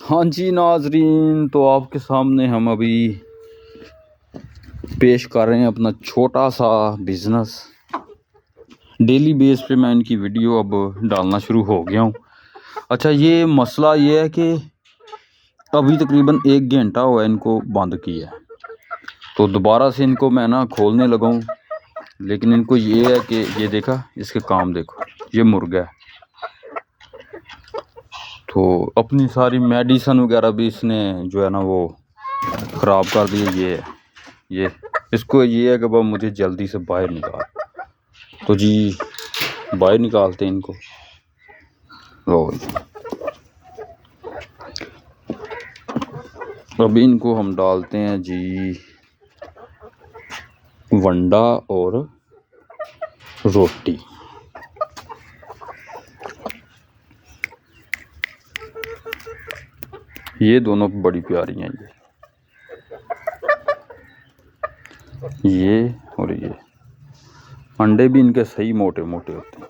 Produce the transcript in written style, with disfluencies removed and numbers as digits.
हाँ जी नाजरीन, तो आपके सामने हम अभी पेश कर रहे हैं अपना छोटा सा बिज़नेस। डेली बेस पे मैं इनकी वीडियो अब डालना शुरू हो गया हूँ। अच्छा, ये मसला ये है कि अभी तकरीबन 1 घंटा हुआ है इनको बंद किया है, तो दोबारा से इनको मैं ना खोलने लगा हूँ। लेकिन इनको ये है कि ये देखा, इसके काम देखो, ये मुर्गा है, तो अपनी सारी मेडिसिन वगैरह भी इसने जो है ना वो ख़राब कर दी है। ये इसको ये है कि वह मुझे जल्दी से बाहर निकाल, तो जी बाहर निकालते हैं इनको। लो अभी इनको हम डालते हैं जी वंडा और रोटी। ये दोनों बड़ी प्यारी हैं, ये और ये। अंडे भी इनके सही मोटे मोटे होते हैं।